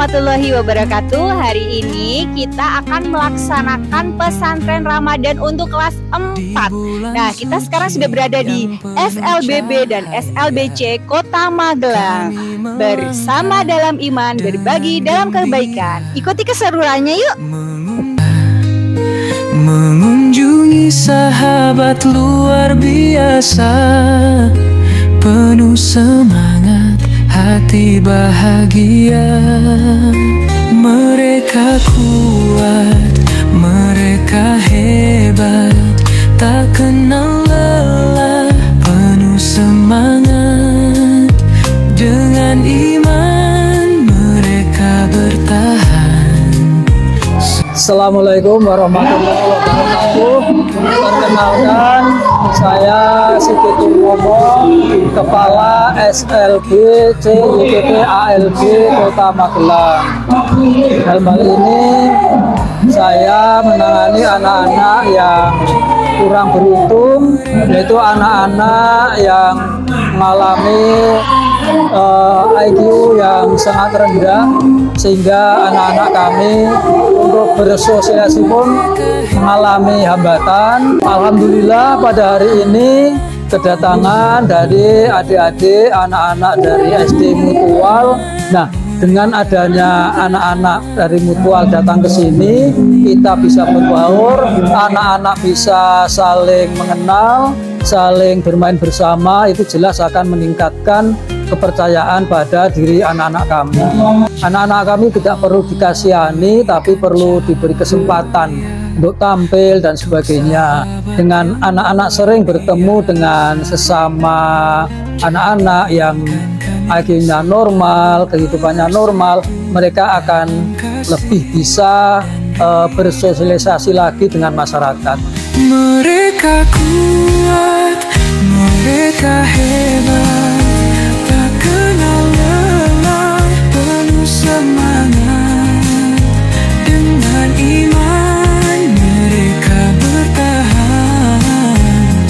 warahmatullahi wabarakatuh. Hari ini kita akan melaksanakan pesantren Ramadan untuk kelas 4. Nah, kita sekarang sudah berada di SLBB dan SLBC Kota Magelang. Bersama dalam iman, berbagi dalam kebaikan. Ikuti keseruannya yuk. Mengunjungi sahabat luar biasa, penuh semangat, hati bahagia. Mereka kuat, mereka hebat, tak kenal lelah, penuh semangat. Dengan iman mereka bertahan. Assalamualaikum warahmatullahi wabarakatuh. Perkenalkan, saya Siti Tumomo, Kepala SLBC YPP ALB Kota Magelang. Dalam hal ini saya menangani anak-anak yang kurang beruntung, yaitu anak-anak yang mengalami IQ yang sangat rendah, sehingga anak-anak kami untuk bersosialisasi pun mengalami hambatan. Alhamdulillah pada hari ini kedatangan dari adik-adik anak-anak dari SD Mutual. Nah, dengan adanya anak-anak dari Mutual datang ke sini, kita bisa berbaur, anak-anak bisa saling mengenal, saling bermain bersama. Itu jelas akan meningkatkan kepercayaan pada diri anak-anak kami. Anak-anak kami tidak perlu dikasihani, tapi perlu diberi kesempatan untuk tampil dan sebagainya. Dengan anak-anak sering bertemu dengan sesama anak-anak yang IQ-nya normal, kehidupannya normal, mereka akan lebih bisa bersosialisasi lagi dengan masyarakat. Mereka kuat, mereka hebat, tak kenal lelah, penuh semangat. Dengan iman mereka bertahan,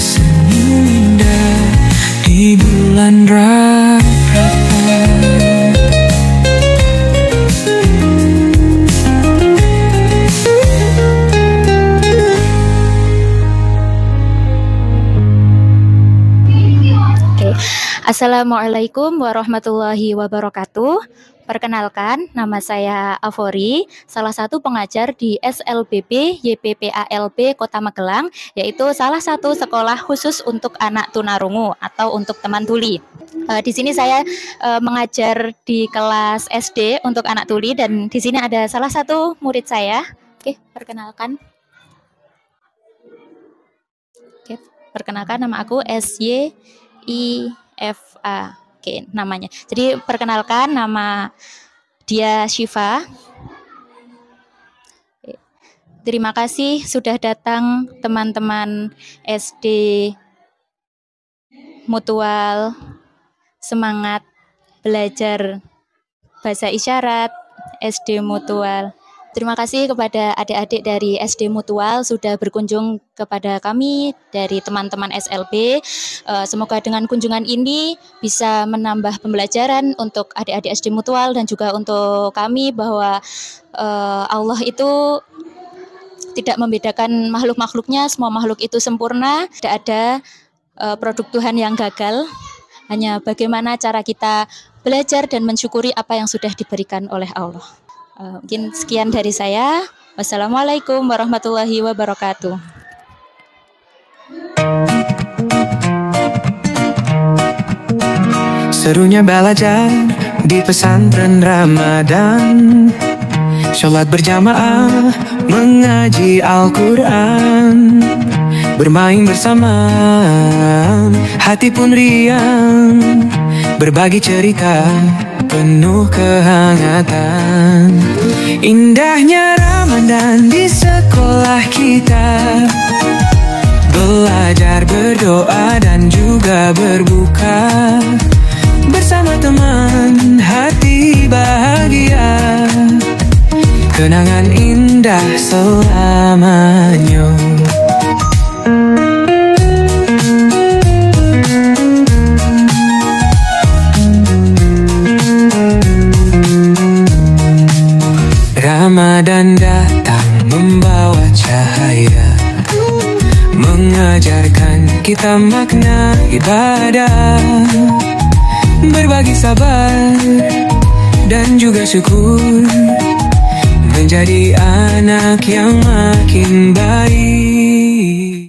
senyum indah di bulan Ramadan. Assalamualaikum warahmatullahi wabarakatuh. Perkenalkan, nama saya Avori, salah satu pengajar di SLBB YPP ALB Kota Magelang, yaitu salah satu sekolah khusus untuk anak tunarungu atau untuk teman tuli. Di sini saya mengajar di kelas SD untuk anak tuli, dan di sini ada salah satu murid saya. Oke, perkenalkan. Oke, perkenalkan, nama aku SYIFA. Oke, namanya. Jadi perkenalkan, nama dia Syifa. Terima kasih sudah datang teman-teman SD Mutual. Semangat belajar bahasa isyarat SD Mutual. Terima kasih kepada adik-adik dari SD Mutual sudah berkunjung kepada kami dari teman-teman SLB. Semoga dengan kunjungan ini bisa menambah pembelajaran untuk adik-adik SD Mutual dan juga untuk kami, bahwa Allah itu tidak membedakan makhluk-makhluknya, semua makhluk itu sempurna, tidak ada produk Tuhan yang gagal. Hanya bagaimana cara kita belajar dan mensyukuri apa yang sudah diberikan oleh Allah. Mungkin sekian dari saya. Wassalamualaikum warahmatullahi wabarakatuh. Serunya belajar di pesantren Ramadan, sholat berjamaah, mengaji Al-Quran, bermain bersama, hati pun riang, berbagi cerita, penuh kehangatan. Indahnya Ramadan di sekolah kita, belajar, berdoa dan juga berbuka bersama teman, hati bahagia, kenangan indah selamanya. Ramadan datang membawa cahaya, mengajarkan kita makna ibadah, berbagi sabar dan juga syukur, menjadi anak yang makin baik.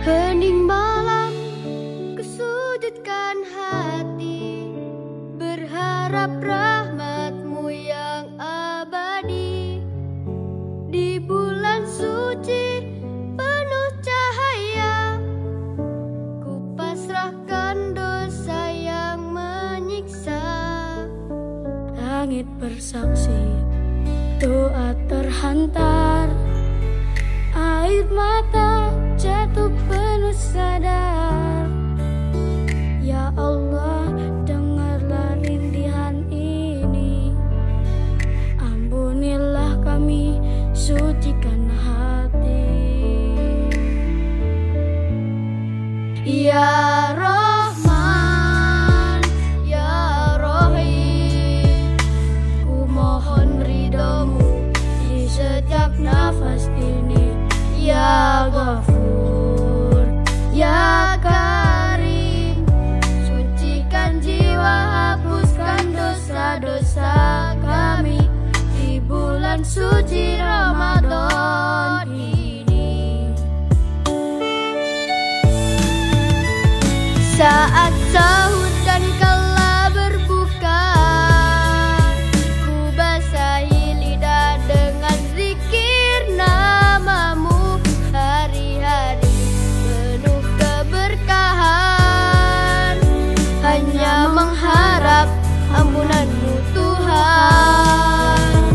Hening malam, kusujudkan hati, berharap rahmat-Mu yang abadi. Di bulan suci penuh cahaya, ku pasrahkan dosa yang menyiksa. Langit bersaksi, doa terhantar, air mata jatuh penuh sadar. Ya Allah, dengarlah rintihan ini, ampunilah kami, sucikan hati. Ya Rahman, Ya Rahim, ku mohon ridho-Mu di setiap nafas ini. Ya Ghafur, Ya Karim, sucikan jiwa, hapuskan dosa-dosa kami di bulan suci Ramadan ini. Saat sahur dan kala berbuka, ku basahi lidah dengan zikir nama-Mu. Hari-hari penuh keberkahan, hanya mengharap ampunan-Mu Tuhan.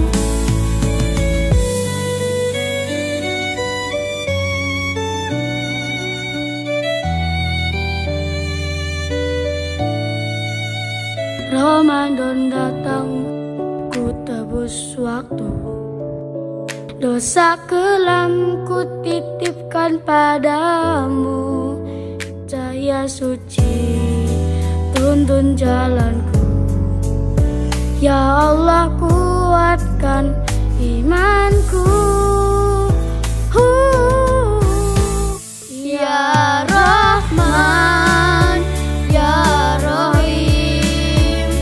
Ramadan datang, ku tebus waktu, dosa kelam ku titipkan padamu. Cahaya suci tuntun jalanku, ya Allah kuatkan imanku. Ya Rahman, Ya Rahim,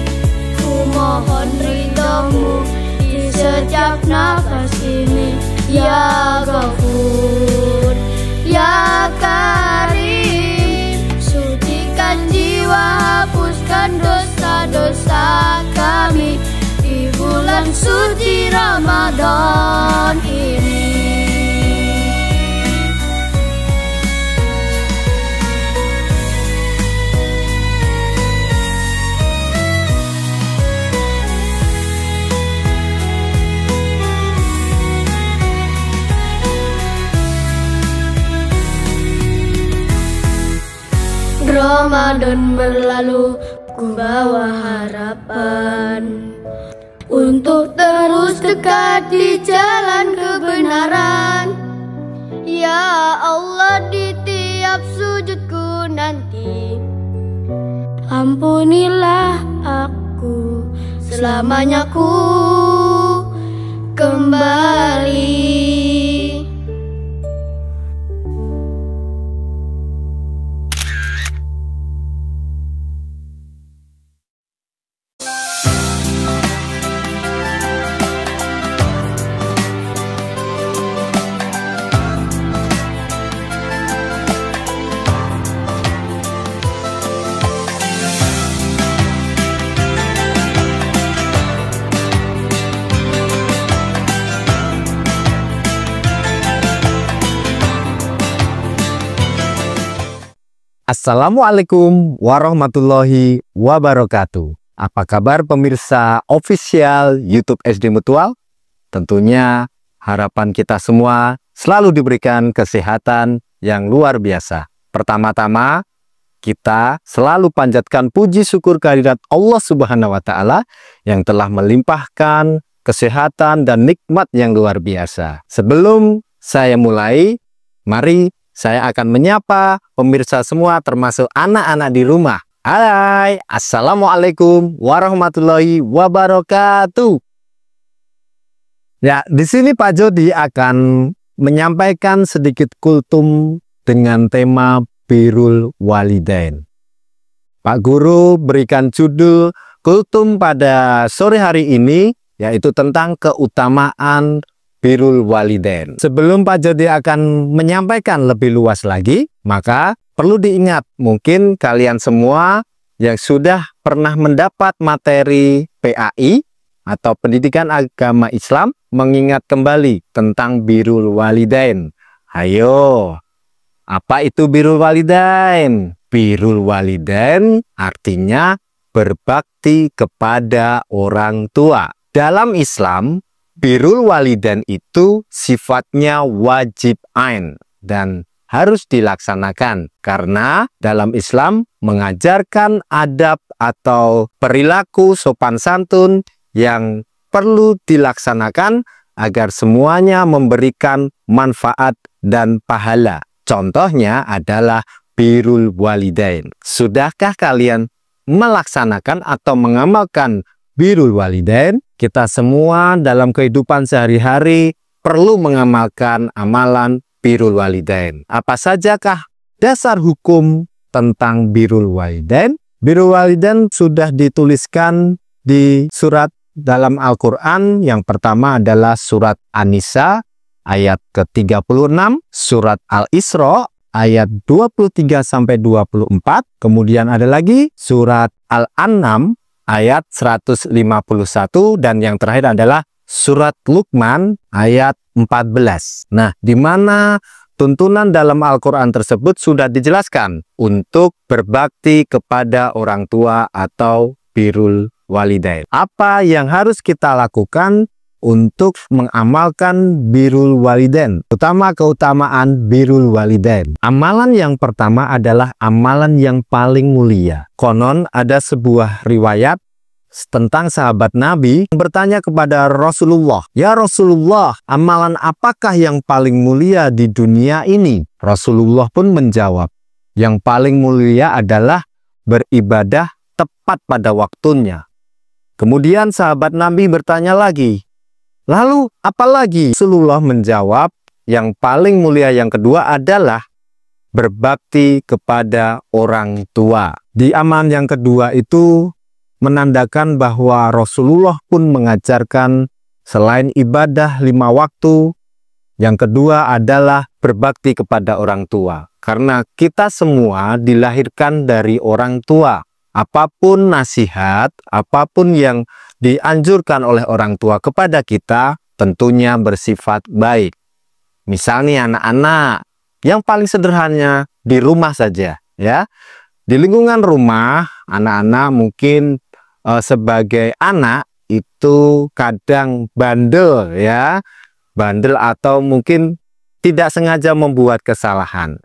ku mohon ridho-Mu di setiap nafas ini. Ya Ghafur, Ya Karim, sucikan jiwa, hapuskan dosa-dosa kami di bulan suci Ramadan ini. Ramadan berlalu, ku bawa harapan untuk terus dekat di jalan kebenaran. Ya Allah, di tiap sujudku nanti, ampunilah aku, selamanya ku kembali. Assalamualaikum warahmatullahi wabarakatuh. Apa kabar pemirsa official YouTube SD Mutual? Tentunya harapan kita semua selalu diberikan kesehatan yang luar biasa. Pertama-tama, kita selalu panjatkan puji syukur kehadirat Allah Subhanahu wa Ta'ala yang telah melimpahkan kesehatan dan nikmat yang luar biasa. Sebelum saya mulai, mari saya akan menyapa pemirsa semua termasuk anak-anak di rumah. Hai, assalamualaikum warahmatullahi wabarakatuh. Ya, di sini Pak Jody akan menyampaikan sedikit kultum dengan tema Birrul Walidain. Pak Guru berikan judul kultum pada sore hari ini, yaitu tentang keutamaan Birrul Walidain. Sebelum Pak Jody akan menyampaikan lebih luas lagi, maka perlu diingat, mungkin kalian semua yang sudah pernah mendapat materi PAI atau Pendidikan Agama Islam mengingat kembali tentang Birrul Walidain. Ayo, apa itu Birrul Walidain? Birrul Walidain artinya berbakti kepada orang tua. Dalam Islam, Birrul Walidain itu sifatnya wajib ain dan harus dilaksanakan karena dalam Islam mengajarkan adab atau perilaku sopan santun yang perlu dilaksanakan agar semuanya memberikan manfaat dan pahala. Contohnya adalah Birrul Walidain. Sudahkah kalian melaksanakan atau mengamalkan Birrul Walidain? Kita semua dalam kehidupan sehari-hari perlu mengamalkan amalan Birrul Walidain. Apa sajakah dasar hukum tentang Birrul Walidain? Birrul Walidain sudah dituliskan di surat dalam Al-Quran. Yang pertama adalah surat An-Nisa ayat ke-36, surat Al-Isra ayat 23-24, kemudian ada lagi surat Al-An'am ayat 151, dan yang terakhir adalah surat Luqman ayat 14. Nah, di mana tuntunan dalam Al-Quran tersebut sudah dijelaskan untuk berbakti kepada orang tua atau Birrul Walidain. Apa yang harus kita lakukan untuk mengamalkan Birrul Walidain? Utama keutamaan Birrul Walidain. Amalan yang pertama adalah amalan yang paling mulia. Konon ada sebuah riwayat tentang sahabat Nabi bertanya kepada Rasulullah, "Ya Rasulullah, amalan apakah yang paling mulia di dunia ini?" Rasulullah pun menjawab, "Yang paling mulia adalah beribadah tepat pada waktunya." Kemudian sahabat Nabi bertanya lagi, "Lalu apa lagi?" Rasulullah menjawab, "Yang paling mulia yang kedua adalah berbakti kepada orang tua." Di amalan yang kedua itu menandakan bahwa Rasulullah pun mengajarkan selain ibadah 5 waktu, yang kedua adalah berbakti kepada orang tua. Karena kita semua dilahirkan dari orang tua. Apapun nasihat, apapun yang dianjurkan oleh orang tua kepada kita, tentunya bersifat baik. Misalnya anak-anak, yang paling sederhana di rumah saja, ya. Di lingkungan rumah, anak-anak mungkin sebagai anak itu kadang bandel, ya. Bandel atau mungkin tidak sengaja membuat kesalahan.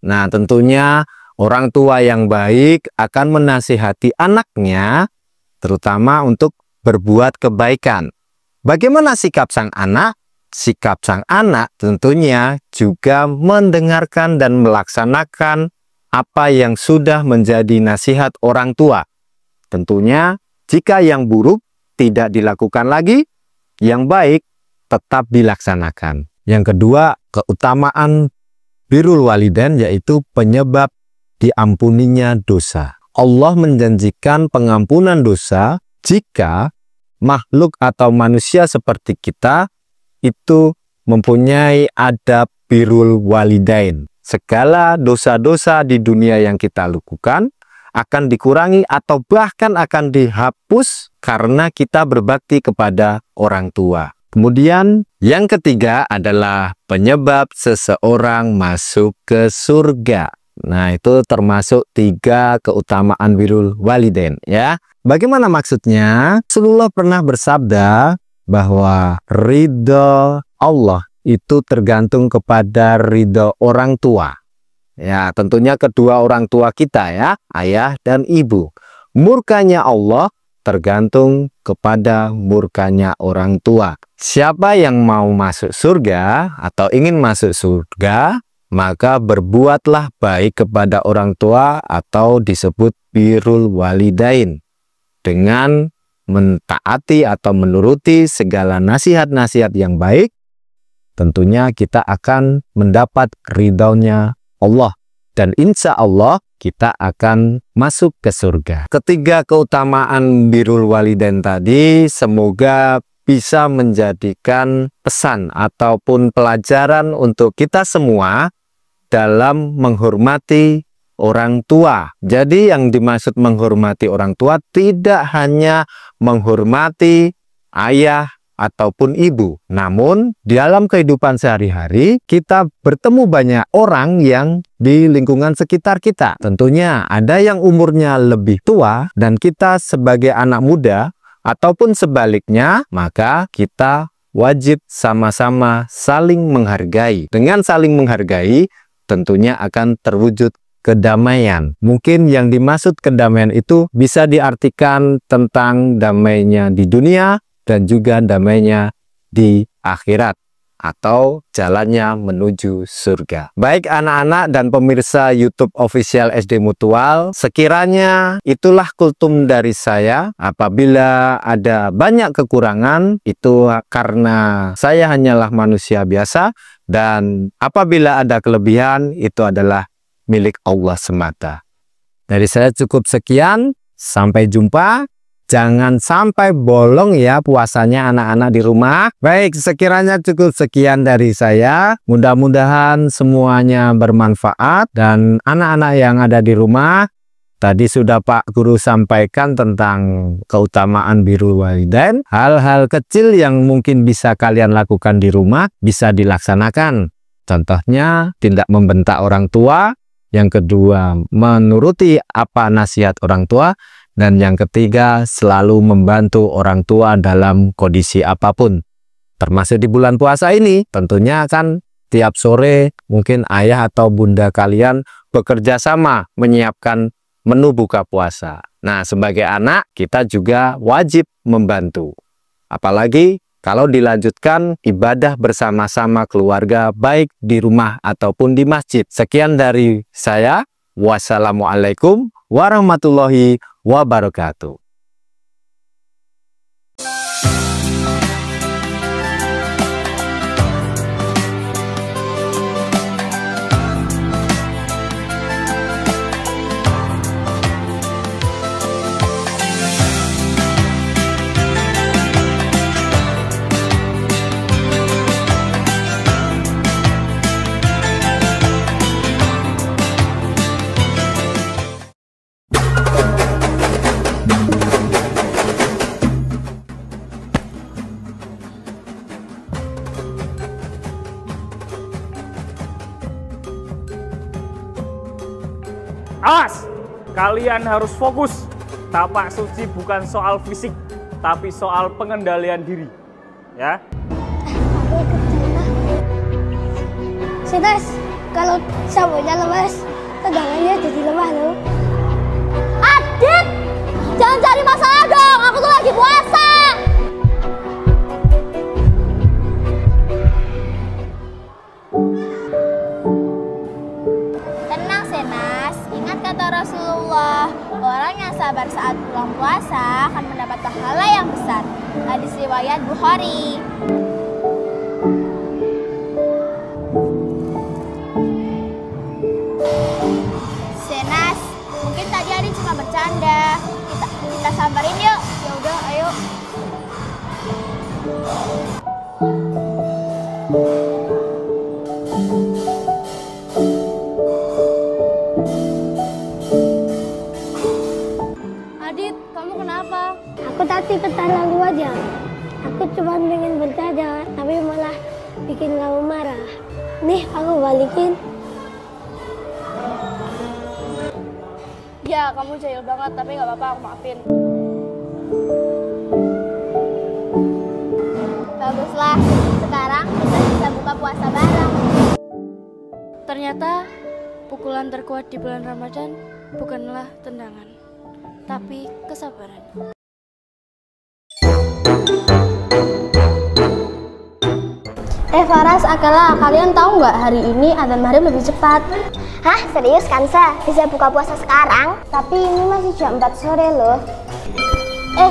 Nah, tentunya orang tua yang baik akan menasihati anaknya, terutama untuk berbuat kebaikan. Bagaimana sikap sang anak? Sikap sang anak tentunya juga mendengarkan dan melaksanakan apa yang sudah menjadi nasihat orang tua. Tentunya jika yang buruk tidak dilakukan lagi, yang baik tetap dilaksanakan. Yang kedua, keutamaan Birrul Walidain yaitu penyebab diampuninya dosa. Allah menjanjikan pengampunan dosa jika makhluk atau manusia seperti kita itu mempunyai adab Birrul Walidain. Segala dosa-dosa di dunia yang kita lakukan akan dikurangi atau bahkan akan dihapus karena kita berbakti kepada orang tua. Kemudian yang ketiga adalah penyebab seseorang masuk ke surga. Nah, itu termasuk 3 keutamaan Birrul Walidain, ya. Bagaimana maksudnya? Rasulullah pernah bersabda bahwa ridho Allah itu tergantung kepada ridho orang tua. Ya, tentunya kedua orang tua kita ya, ayah dan ibu. Murkanya Allah tergantung kepada murkanya orang tua. Siapa yang mau masuk surga atau ingin masuk surga, maka berbuatlah baik kepada orang tua atau disebut birrul walidain. Dengan mentaati atau menuruti segala nasihat-nasihat yang baik, tentunya kita akan mendapat ridhonya Allah. Dan insya Allah kita akan masuk ke surga. Ketiga keutamaan birrul walidain tadi semoga bisa menjadikan pesan ataupun pelajaran untuk kita semua dalam menghormati orang tua. Jadi yang dimaksud menghormati orang tua tidak hanya menghormati ayah ataupun ibu. Namun, di dalam kehidupan sehari-hari, kita bertemu banyak orang yang di lingkungan sekitar kita. Tentunya ada yang umurnya lebih tua dan kita sebagai anak muda ataupun sebaliknya, maka kita wajib sama-sama saling menghargai. Dengan saling menghargai, tentunya akan terwujud kedamaian. Mungkin yang dimaksud kedamaian itu bisa diartikan tentang damainya di dunia dan juga damainya di akhirat atau jalannya menuju surga. Baik anak-anak dan pemirsa YouTube official SD Mutual, sekiranya itulah kultum dari saya. Apabila ada banyak kekurangan, itu karena saya hanyalah manusia biasa, dan apabila ada kelebihan, itu adalah milik Allah semata. Dari saya cukup sekian, sampai jumpa. Jangan sampai bolong ya puasanya anak-anak di rumah. Baik, sekiranya cukup sekian dari saya. Mudah-mudahan semuanya bermanfaat. Dan anak-anak yang ada di rumah, tadi sudah Pak Guru sampaikan tentang keutamaan birrul walidain. Hal-hal kecil yang mungkin bisa kalian lakukan di rumah bisa dilaksanakan. Contohnya, tidak membentak orang tua. Yang kedua, menuruti apa nasihat orang tua. Dan yang ketiga, selalu membantu orang tua dalam kondisi apapun. Termasuk di bulan puasa ini, tentunya kan tiap sore mungkin ayah atau bunda kalian bekerja sama menyiapkan menu buka puasa. Nah, sebagai anak, kita juga wajib membantu. Apalagi kalau dilanjutkan ibadah bersama-sama keluarga, baik di rumah ataupun di masjid. Sekian dari saya. Wassalamualaikum warahmatullahi wabarakatuh. Awas! Kalian harus fokus. Tapak suci bukan soal fisik, tapi soal pengendalian diri. Ya. Sinas, kalau sabunnya lemas, tegangannya jadi lemah loh. Adit! Jangan cari masalah dong, aku tuh lagi puasa. Tenang Senas, ingat kata Rasulullah, orang yang sabar saat bulan puasa akan mendapat pahala yang besar. Hadis riwayat Bukhari. Senas, mungkin tadi Adit cuma bercanda. Kita sabarin yuk. Ya udah, ayo. Adit, kamu kenapa? Aku tadi lalu aja. Aku cuma pengen bercanda, tapi malah bikin kamu marah. Nih, aku balikin. Ya, kamu jahil banget, tapi nggak apa-apa, aku maafin. Baguslah, sekarang kita bisa buka puasa bareng. Ternyata Pukulan terkuat di bulan Ramadan bukanlah tendangan, tapi kesabaran. Faras, Akela, kalian tahu nggak hari ini adzan maghrib lebih cepat? Hah, serius Kansa? Bisa buka puasa sekarang? Tapi ini masih jam 4 sore loh.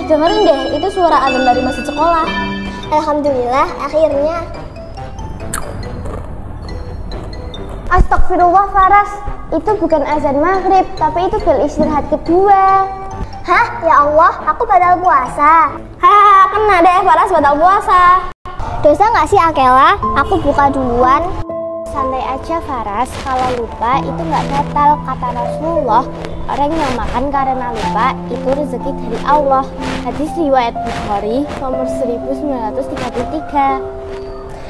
Dengerin deh, itu suara adzan dari masjid sekolah. Alhamdulillah, akhirnya. Astagfirullah Faras, itu bukan azan maghrib, tapi itu bel istirahat kedua. Hah? Ya Allah, aku batal puasa. Hahaha, kena deh Faras batal puasa. Dosa nggak sih Akela? Aku buka duluan. Santai aja Faras, kalau lupa itu nggak batal. Kata Rasulullah, orang yang makan karena lupa itu rezeki dari Allah. Hadis riwayat Bukhari nomor 1933.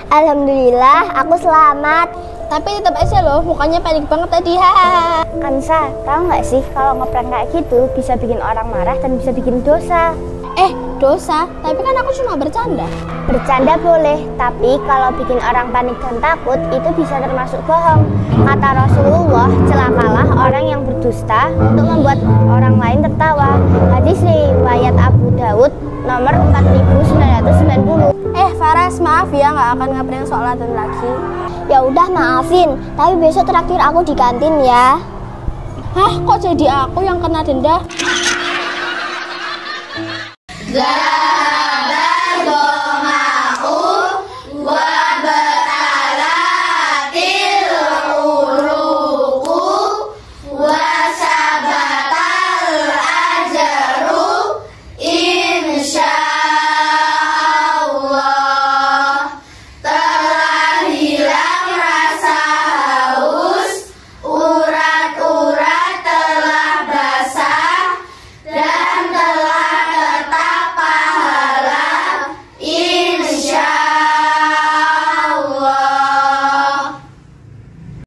Alhamdulillah, aku selamat. Tapi tetap aja loh, mukanya panik banget tadi. Hahaha. Kansa, tahu nggak sih kalau ngeprank kayak gitu bisa bikin orang marah dan bisa bikin dosa. Dosa? Tapi kan aku cuma bercanda. Bercanda boleh, tapi kalau bikin orang panik dan takut itu bisa termasuk bohong. Kata Rasulullah, celakalah orang yang berdusta untuk membuat orang lain tertawa. Hadis riwayat Abu Daud nomor 4990. Faras, maaf ya nggak akan ngeprank soal adzan lagi. Ya udah maafin, tapi besok traktir aku di kantin ya. Hah, kok jadi aku yang kena denda?